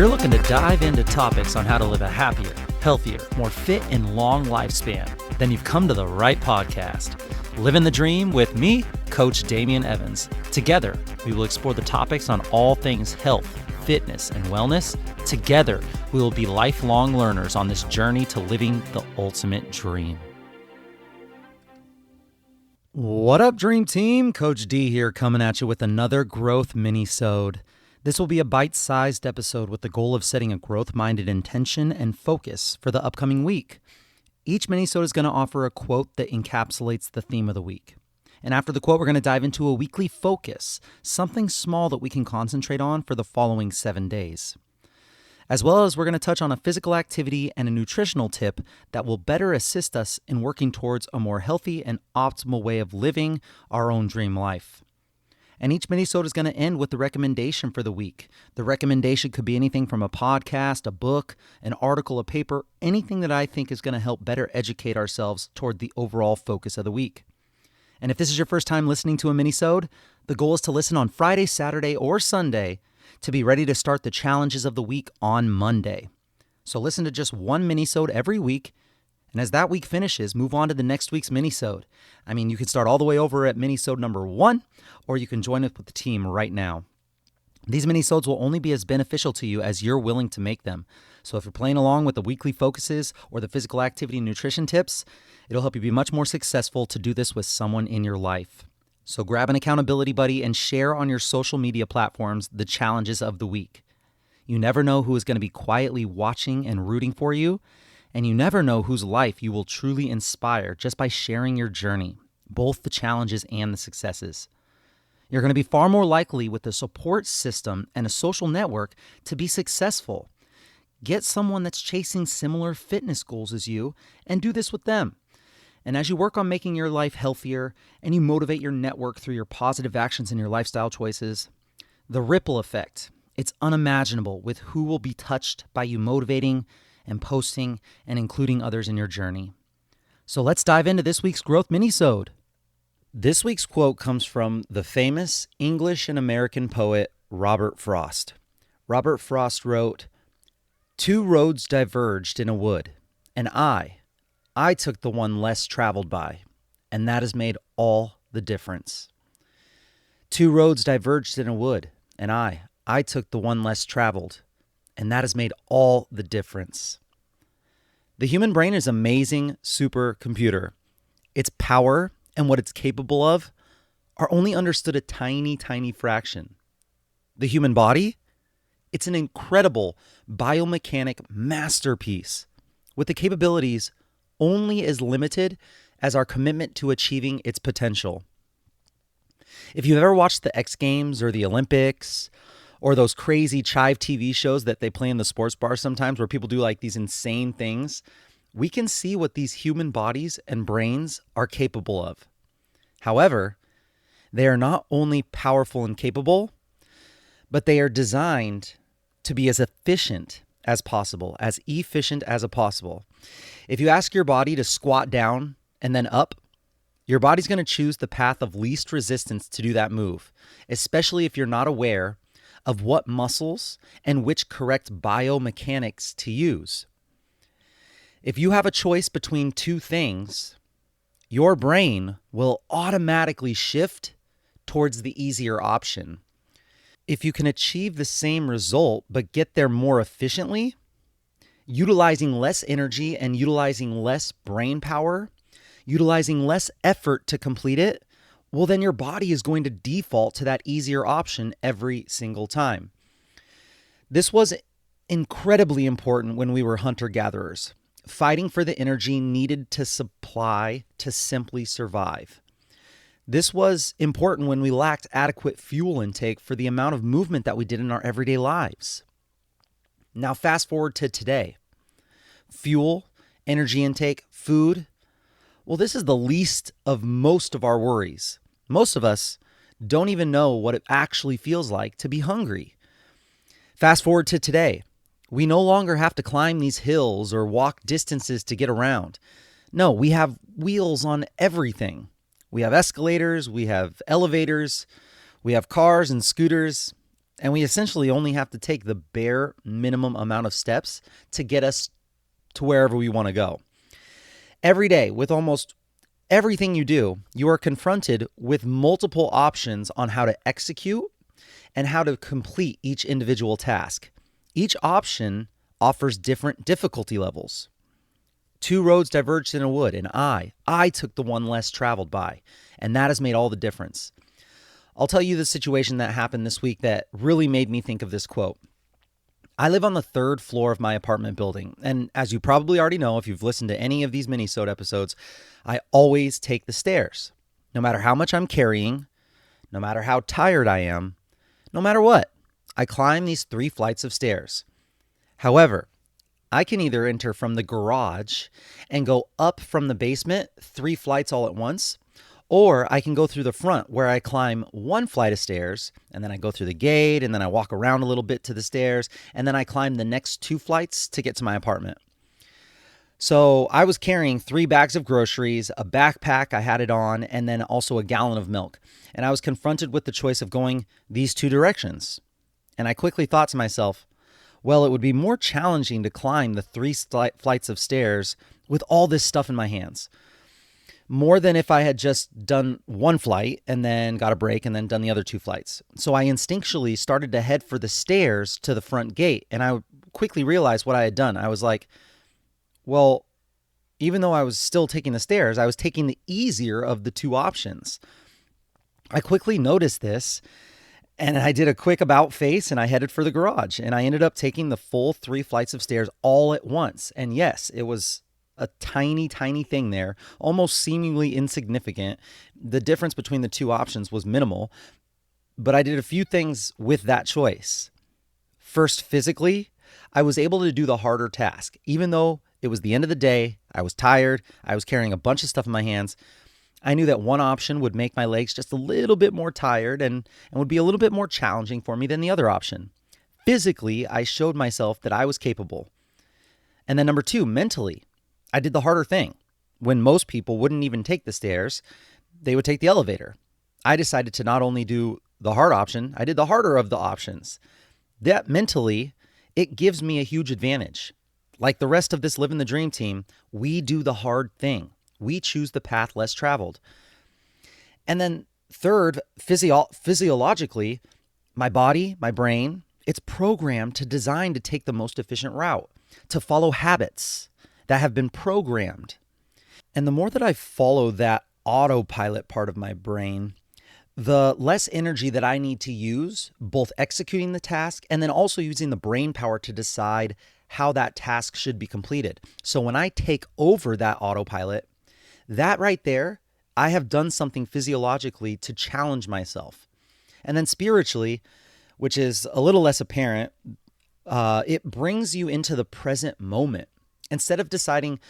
you're looking to dive into topics on how to live a happier, healthier, more fit, and long lifespan, then you've come to the right podcast. Livin the Dream with me, Coach Damian Evans. Together, we will explore the topics on all things health, fitness, and wellness. Together, we will be lifelong learners on this journey to living the ultimate dream. What up, Dream Team? Coach D here, coming at you with another growth MINIsode. This will be a bite-sized episode with the goal of setting a growth-minded intention and focus for the upcoming week. Each MINIsode is going to offer a quote that encapsulates the theme of the week. And after the quote, we're going to dive into a weekly focus, something small that we can concentrate on for the following 7 days. As well as we're going to touch on a physical activity and a nutritional tip that will better assist us in working towards a more healthy and optimal way of living our own dream life. And each MINIsode is going to end with the recommendation for the week. The recommendation could be anything from a podcast, a book, an article, a paper, anything that I think is going to help better educate ourselves toward the overall focus of the week. And if this is your first time listening to a MINIsode, the goal is to listen on Friday, Saturday, or Sunday to be ready to start the challenges of the week on Monday. So listen to just one MINIsode every week, and as that week finishes, move on to the next week's MINIsode. I mean, you can start all the way over at MINIsode number 1, or you can join up with the team right now. These MINIsodes will only be as beneficial to you as you're willing to make them. So if you're playing along with the weekly focuses or the physical activity and nutrition tips, it'll help you be much more successful to do this with someone in your life. So grab an accountability buddy and share on your social media platforms the challenges of the week. You never know who is going to be quietly watching and rooting for you, and you never know whose life you will truly inspire just by sharing your journey, both the challenges and the successes. You're going to be far more likely with a support system and a social network to be successful. Get someone that's chasing similar fitness goals as you and do this with them. And as you work on making your life healthier and you motivate your network through your positive actions and your lifestyle choices, the ripple effect, it's unimaginable with who will be touched by you motivating and posting and including others in your journey. So let's dive into this week's Growth MINIsode. This week's quote comes from the famous English and American poet Robert Frost. Robert Frost wrote, "Two roads diverged in a wood, and I took the one less traveled by, and that has made all the difference." Two roads diverged in a wood, and I took the one less traveled, and that has made all the difference. The human brain is an amazing supercomputer. Its power and what it's capable of are only understood a tiny, tiny fraction. The human body, it's an incredible biomechanic masterpiece with the capabilities only as limited as our commitment to achieving its potential. If you've ever watched the X Games or the Olympics or those crazy Chive TV shows that they play in the sports bars sometimes where people do like these insane things, we can see what these human bodies and brains are capable of. However, they are not only powerful and capable, but they are designed to be as efficient as possible, as efficient as possible. If you ask your body to squat down and then up, your body's going to choose the path of least resistance to do that move, especially if you're not aware of what muscles and which correct biomechanics to use. If you have a choice between two things, your brain will automatically shift towards the easier option. If you can achieve the same result but get there more efficiently, utilizing less energy and utilizing less brain power, utilizing less effort to complete it, well, then your body is going to default to that easier option every single time. This was incredibly important when we were hunter-gatherers, fighting for the energy needed to supply to simply survive. This was important when we lacked adequate fuel intake for the amount of movement that we did in our everyday lives. Now, fast forward to today. Fuel, energy intake, food, well, this is the least of most of our worries. Most of us don't even know what it actually feels like to be hungry. Fast forward to today. We no longer have to climb these hills or walk distances to get around. No, we have wheels on everything. We have escalators, we have elevators, we have cars and scooters. And we essentially only have to take the bare minimum amount of steps to get us to wherever we want to go. Every day, with almost everything you do, you are confronted with multiple options on how to execute and how to complete each individual task. Each option offers different difficulty levels. 2 roads diverged in a wood, and I took the one less traveled by, and that has made all the difference. I'll tell you the situation that happened this week that really made me think of this quote. I live on the 3rd floor of my apartment building, and as you probably already know if you've listened to any of these MINIsode episodes, I always take the stairs. No matter how much I'm carrying, no matter how tired I am, no matter what, I climb these 3 flights of stairs. However, I can either enter from the garage and go up from the basement 3 flights all at once, or I can go through the front where I climb 1 flight of stairs, and then I go through the gate, and then I walk around a little bit to the stairs, and then I climb the next 2 flights to get to my apartment. So I was carrying 3 bags of groceries, a backpack, I had it on, and then also a gallon of milk. And I was confronted with the choice of going these 2 directions. And I quickly thought to myself, well, it would be more challenging to climb the 3 flights of stairs with all this stuff in my hands. More than if I had just done 1 flight and then got a break and then done the other 2 flights. So I instinctually started to head for the stairs to the front gate. And I quickly realized what I had done. I was like, well, even though I was still taking the stairs, I was taking the easier of the 2 options. I quickly noticed this, and I did a quick about face, and I headed for the garage. And I ended up taking the full 3 flights of stairs all at once. And yes, it was a tiny, tiny thing there, almost seemingly insignificant. The difference between the 2 options was minimal, but I did a few things with that choice. First, physically, I was able to do the harder task. Even though it was the end of the day, I was tired, I was carrying a bunch of stuff in my hands, I knew that one option would make my legs just a little bit more tired and would be a little bit more challenging for me than the other option. Physically, I showed myself that I was capable. And then number 2, mentally, I did the harder thing. When most people wouldn't even take the stairs, they would take the elevator. I decided to not only do the hard option, I did the harder of the options. That mentally, it gives me a huge advantage. Like the rest of this Livin the Dream team, we do the hard thing. We choose the path less traveled. And then third, physiologically, my body, my brain, it's programmed to design to take the most efficient route, to follow habits that have been programmed. And the more that I follow that autopilot part of my brain, the less energy that I need to use, both executing the task and then also using the brain power to decide how that task should be completed. So when I take over that autopilot, that right there, I have done something physiologically to challenge myself. And then spiritually, which is a little less apparent, it brings you into the present moment. Instead of deciding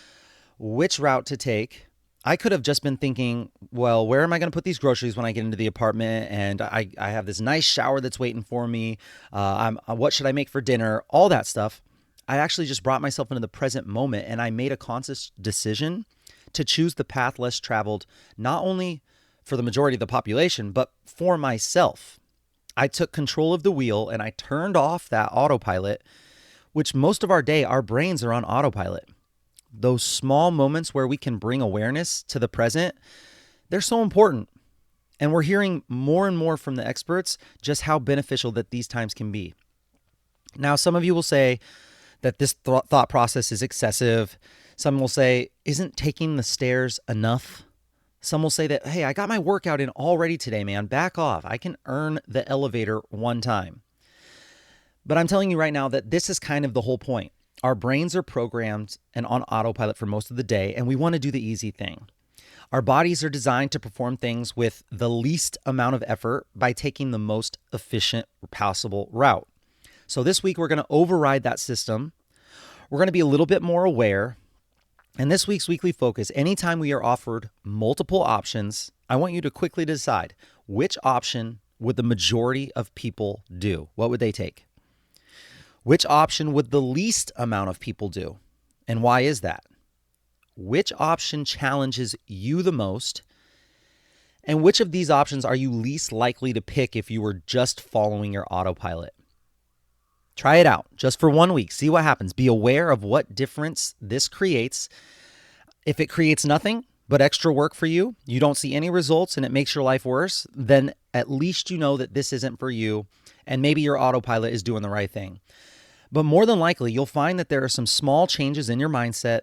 which route to take, I could have just been thinking, well, where am I going to put these groceries when I get into the apartment? And I have this nice shower that's waiting for me. What should I make for dinner? All that stuff. I actually just brought myself into the present moment, and I made a conscious decision to choose the path less traveled, not only for the majority of the population, but for myself. I took control of the wheel and I turned off that autopilot, which most of our day, our brains are on autopilot. Those small moments where we can bring awareness to the present, they're so important. And we're hearing more and more from the experts just how beneficial that these times can be. Now, some of you will say that this thought process is excessive. Some will say, isn't taking the stairs enough? Some will say that, hey, I got my workout in already today, man. Back off. I can earn the elevator one time. But I'm telling you right now that this is kind of the whole point. Our brains are programmed and on autopilot for most of the day, and we want to do the easy thing. Our bodies are designed to perform things with the least amount of effort by taking the most efficient possible route. So this week, we're going to override that system. We're going to be a little bit more aware. And this week's weekly focus, anytime we are offered multiple options, I want you to quickly decide which option would the majority of people do? What would they take? Which option would the least amount of people do? And why is that? Which option challenges you the most? And which of these options are you least likely to pick if you were just following your autopilot? Try it out just for 1 week. See what happens. Be aware of what difference this creates. If it creates nothing but extra work for you, you don't see any results, and it makes your life worse, then at least you know that this isn't for you, and maybe your autopilot is doing the right thing. But more than likely, you'll find that there are some small changes in your mindset,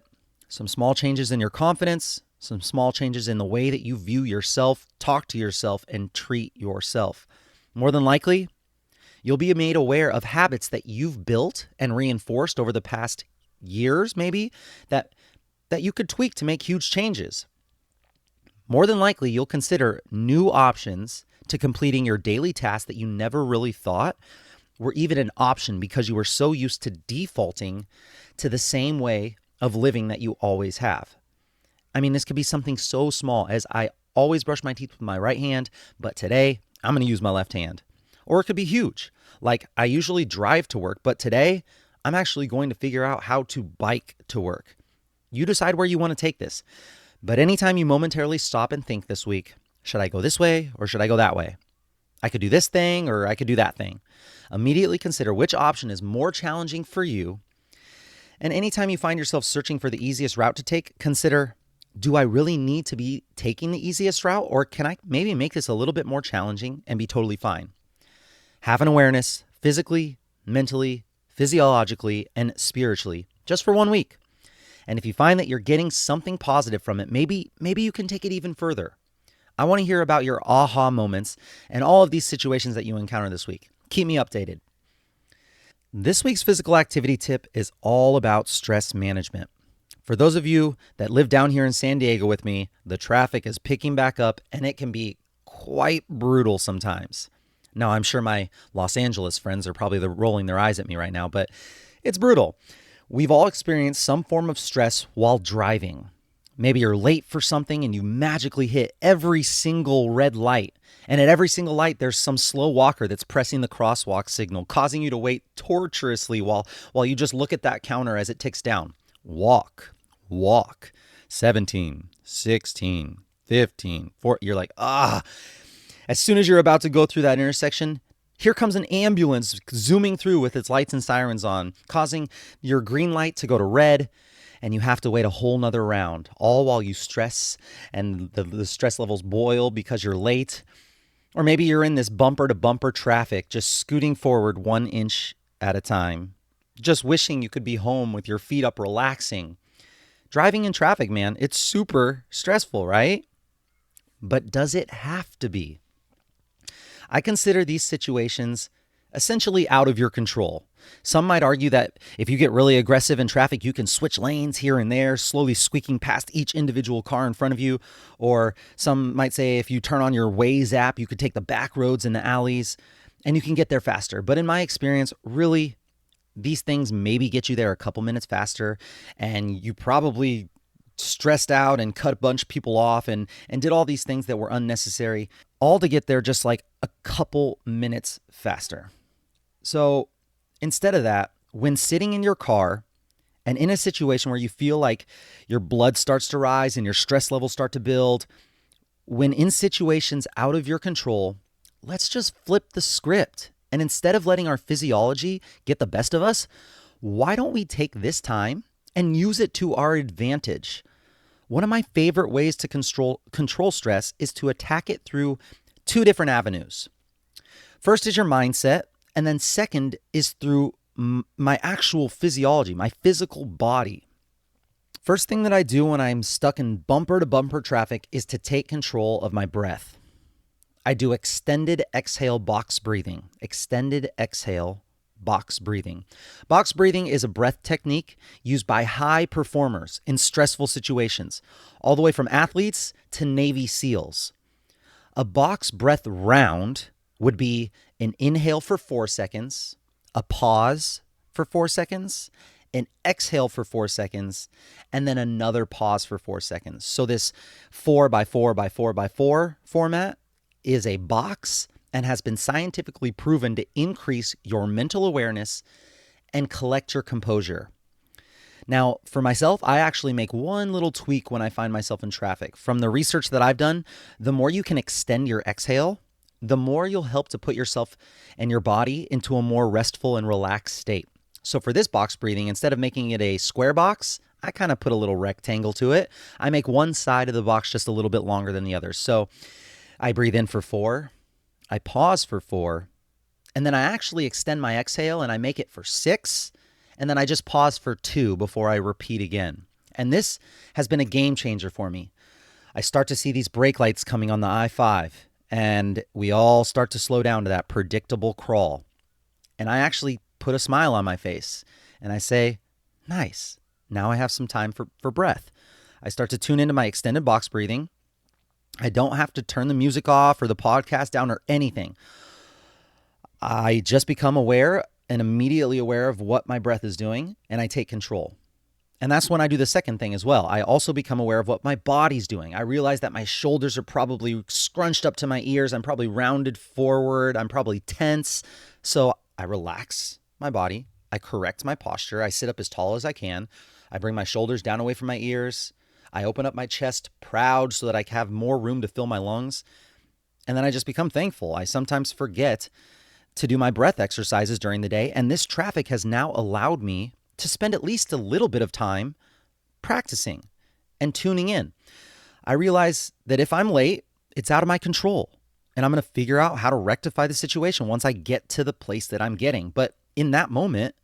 some small changes in your confidence, some small changes in the way that you view yourself, talk to yourself, and treat yourself. More than likely, you'll be made aware of habits that you've built and reinforced over the past years, maybe, that you could tweak to make huge changes. More than likely, you'll consider new options to completing your daily tasks that you never really thought were even an option because you were so used to defaulting to the same way of living that you always have. I mean, this could be something so small as I always brush my teeth with my right hand, but today I'm going to use my left hand. Or it could be huge, like I usually drive to work, but today I'm actually going to figure out how to bike to work. You decide where you want to take this. But anytime you momentarily stop and think this week, should I go this way or should I go that way? I could do this thing or I could do that thing. Immediately consider which option is more challenging for you. And anytime you find yourself searching for the easiest route to take, consider, do I really need to be taking the easiest route, or can I maybe make this a little bit more challenging and be totally fine? Have an awareness physically, mentally, physiologically, and spiritually just for 1 week. And if you find that you're getting something positive from it, maybe you can take it even further. I want to hear about your aha moments and all of these situations that you encounter this week. Keep me updated. This week's physical activity tip is all about stress management. For those of you that live down here in San Diego with me, the traffic is picking back up and it can be quite brutal sometimes. Now, I'm sure my Los Angeles friends are probably rolling their eyes at me right now, but it's brutal. We've all experienced some form of stress while driving. Maybe you're late for something and you magically hit every single red light. And at every single light, there's some slow walker that's pressing the crosswalk signal, causing you to wait torturously while you just look at that counter as it ticks down. Walk. 17, 16, 15, 4. You're like, As soon as you're about to go through that intersection, here comes an ambulance zooming through with its lights and sirens on, causing your green light to go to red, and you have to wait a whole nother round, all while you stress and the stress levels boil because you're late. Or maybe you're in this bumper-to-bumper traffic, just scooting forward 1 inch at a time, just wishing you could be home with your feet up relaxing. Driving in traffic, man, it's super stressful, right? But does it have to be? I consider these situations essentially out of your control. Some might argue that if you get really aggressive in traffic, you can switch lanes here and there, slowly squeaking past each individual car in front of you. Or some might say if you turn on your Waze app, you could take the back roads and the alleys and you can get there faster. But in my experience, really, these things maybe get you there a couple minutes faster, and you probably stressed out and cut a bunch of people off and did all these things that were unnecessary, all to get there just like a couple minutes faster. So instead of that, when sitting in your car and in a situation where you feel like your blood starts to rise and your stress levels start to build, when in situations out of your control, let's just flip the script. And instead of letting our physiology get the best of us, why don't we take this time and use it to our advantage? One of my favorite ways to control stress is to attack it through 2 different avenues. First is your mindset, and then second is through my actual physiology, my physical body. First thing that I do when I'm stuck in bumper-to-bumper traffic is to take control of my breath. I do extended exhale box breathing. Extended exhale box breathing. Box breathing is a breath technique used by high performers in stressful situations, all the way from athletes to Navy SEALs. A box breath round would be an inhale for 4 seconds, a pause for 4 seconds, an exhale for 4 seconds, and then another pause for 4 seconds. So this 4 by 4 by 4 by 4 format is a box and has been scientifically proven to increase your mental awareness and collect your composure. Now, for myself, I actually make one little tweak when I find myself in traffic. From the research that I've done, the more you can extend your exhale, the more you'll help to put yourself and your body into a more restful and relaxed state. So for this box breathing, instead of making it a square box, I kind of put a little rectangle to it. I make one side of the box just a little bit longer than the other. So I breathe in for 4, I pause for 4, and then I actually extend my exhale and I make it for 6, and then I just pause for 2 before I repeat again. And this has been a game changer for me. I start to see these brake lights coming on the I-5, and we all start to slow down to that predictable crawl. And I actually put a smile on my face, and I say, nice, now I have some time for breath. I start to tune into my extended box breathing. I don't have to turn the music off or the podcast down or anything. I just become aware and immediately aware of what my breath is doing, and I take control. And that's when I do the second thing as well. I also become aware of what my body's doing. I realize that my shoulders are probably scrunched up to my ears. I'm probably rounded forward. I'm probably tense. So I relax my body. I correct my posture. I sit up as tall as I can. I bring my shoulders down away from my ears. I open up my chest proud so that I have more room to fill my lungs. And then I just become thankful. I sometimes forget to do my breath exercises during the day. And this traffic has now allowed me to spend at least a little bit of time practicing and tuning in. I realize that if I'm late, it's out of my control. And I'm going to figure out how to rectify the situation once I get to the place that I'm getting. But in that moment,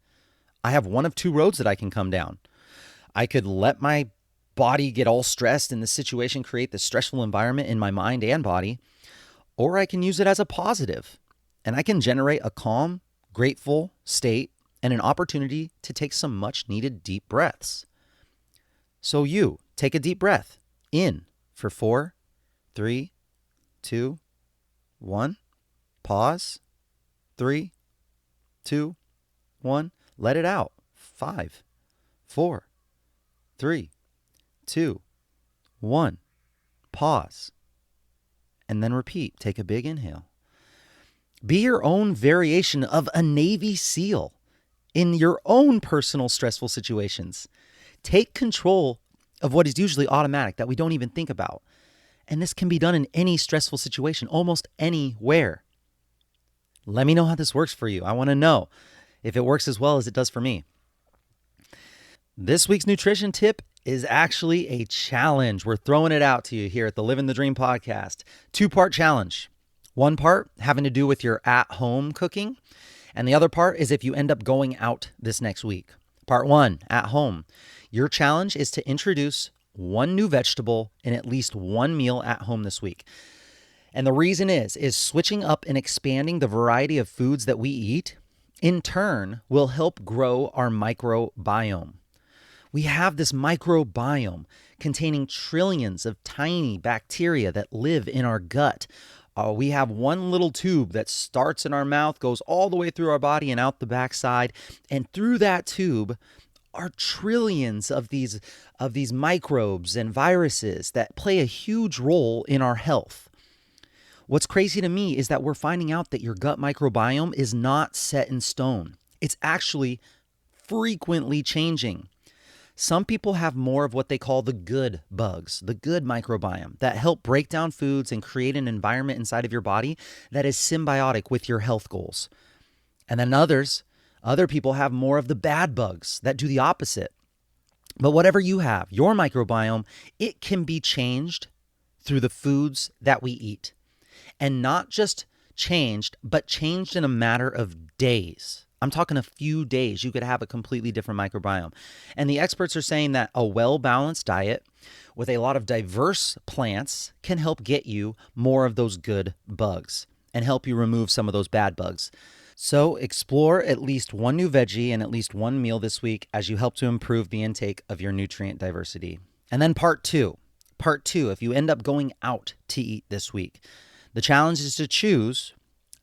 I have one of 2 roads that I can come down. I could let my body get all stressed and the situation create this stressful environment in my mind and body, or I can use it as a positive. And I can generate a calm, grateful state and an opportunity to take some much needed deep breaths. So you take a deep breath in for 4, 3, 2, 1. Pause. 3, 2, 1. Let it out. 5, 4, 3, 2, 1. Pause. And then repeat. Take a big inhale. Be your own variation of a Navy SEAL in your own personal stressful situations. Take control of what is usually automatic that we don't even think about. And this can be done in any stressful situation, almost anywhere. Let me know how this works for you. I want to know if it works as well as it does for me. This week's nutrition tip is actually a challenge. We're throwing it out to you here at the Livin the Dream podcast. 2-part challenge. One part having to do with your at-home cooking, and the other part is if you end up going out this next week. Part 1, at home. Your challenge is to introduce 1 new vegetable in at least 1 meal at home this week. And the reason is switching up and expanding the variety of foods that we eat, in turn, will help grow our microbiome. We have this microbiome containing trillions of tiny bacteria that live in our gut. We have one little tube that starts in our mouth, goes all the way through our body and out the backside. And through that tube are trillions of these microbes and viruses that play a huge role in our health. What's crazy to me is that we're finding out that your gut microbiome is not set in stone. It's actually frequently changing. Some people have more of what they call the good bugs, the good microbiome that help break down foods and create an environment inside of your body that is symbiotic with your health goals. And then other people have more of the bad bugs that do the opposite. But whatever you have, your microbiome, it can be changed through the foods that we eat. And not just changed, but changed in a matter of days. I'm talking a few days, you could have a completely different microbiome. And the experts are saying that a well-balanced diet with a lot of diverse plants can help get you more of those good bugs and help you remove some of those bad bugs. So explore at least 1 new veggie and at least 1 meal this week as you help to improve the intake of your nutrient diversity. And then part two, if you end up going out to eat this week, the challenge is to choose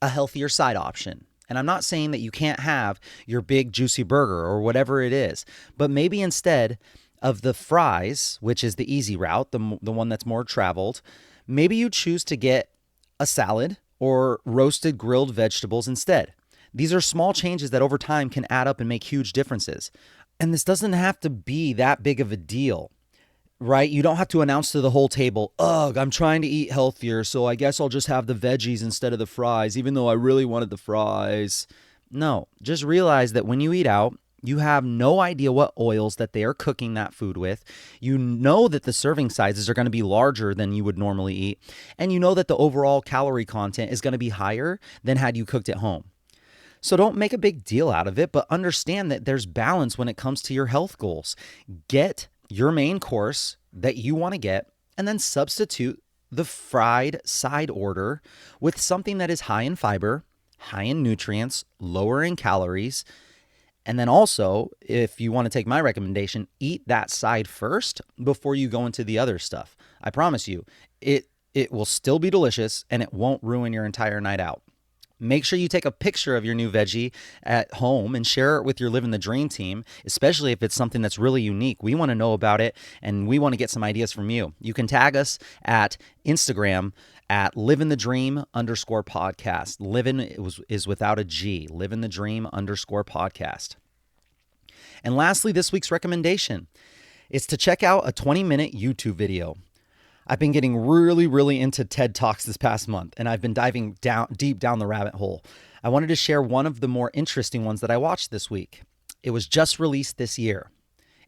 a healthier side option. And I'm not saying that you can't have your big juicy burger or whatever it is, but maybe instead of the fries, which is the easy route, the one that's more traveled, maybe you choose to get a salad or roasted grilled vegetables instead. These are small changes that over time can add up and make huge differences. And this doesn't have to be that big of a deal, right? You don't have to announce to the whole table, ugh, I'm trying to eat healthier, so I guess I'll just have the veggies instead of the fries, even though I really wanted the fries. No, just realize that when you eat out, you have no idea what oils that they are cooking that food with. You know that the serving sizes are going to be larger than you would normally eat. And you know that the overall calorie content is going to be higher than had you cooked at home. So don't make a big deal out of it, but understand that there's balance when it comes to your health goals. Get your main course that you want to get and then substitute the fried side order with something that is high in fiber, high in nutrients, lower in calories. And then also, if you want to take my recommendation, eat that side first before you go into the other stuff. I promise you, it will still be delicious and it won't ruin your entire night out. Make sure you take a picture of your new veggie at home and share it with your Livin the Dream team, especially if it's something that's really unique. We want to know about it and we want to get some ideas from you. You can tag us at Instagram at livinthedream_podcast. Livin is without a G, livinthedream_podcast. And lastly, this week's recommendation is to check out a 20-minute YouTube video. I've been getting really into TED Talks this past month, and I've been diving deep down the rabbit hole. I wanted to share one of the more interesting ones that I watched this week. It was just released this year.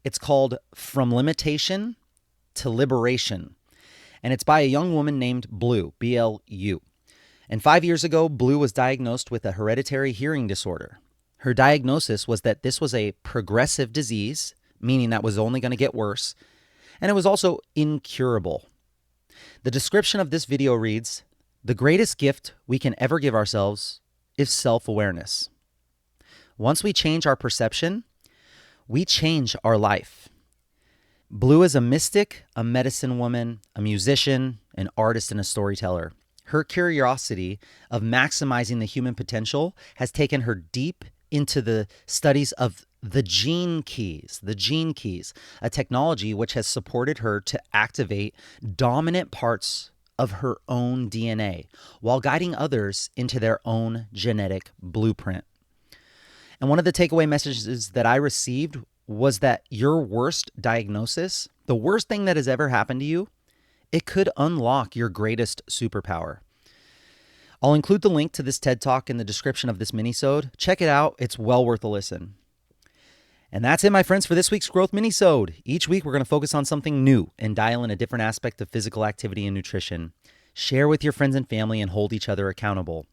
It's called From Limitation to Liberation, and it's by a young woman named Blue, B-L-U. And 5 years ago, Blue was diagnosed with a hereditary hearing disorder. Her diagnosis was that this was a progressive disease, meaning that was only going to get worse, and it was also incurable. The description of this video reads, "The greatest gift we can ever give ourselves is self-awareness. Once we change our perception, we change our life." Blue is a mystic, a medicine woman, a musician, an artist, and a storyteller. Her curiosity of maximizing the human potential has taken her deep into the studies of the gene keys, a technology which has supported her to activate dominant parts of her own DNA while guiding others into their own genetic blueprint. And one of the takeaway messages that I received was that your worst diagnosis, the worst thing that has ever happened to you, it could unlock your greatest superpower. I'll include the link to this TED Talk in the description of this minisode. Check it out. It's well worth a listen. And that's it, my friends, for this week's Growth Minisode. Each week, we're going to focus on something new and dial in a different aspect of physical activity and nutrition. Share with your friends and family and hold each other accountable.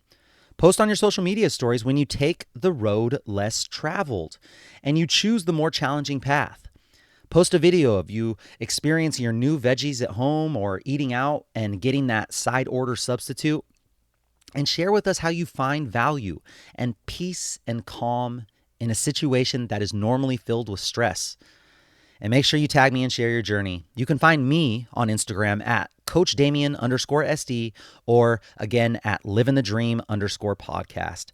Post on your social media stories when you take the road less traveled and you choose the more challenging path. Post a video of you experiencing your new veggies at home or eating out and getting that side order substitute. And share with us how you find value and peace and calm in a situation that is normally filled with stress. And make sure you tag me and share your journey. You can find me on Instagram at CoachDamien_SD or again at LivinTheDream_podcast.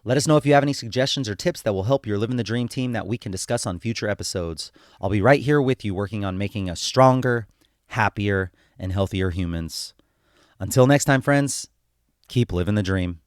Let us know if you have any suggestions or tips that will help your Livin the Dream team that we can discuss on future episodes. I'll be right here with you working on making us stronger, happier, and healthier humans. Until next time, friends, keep living the dream.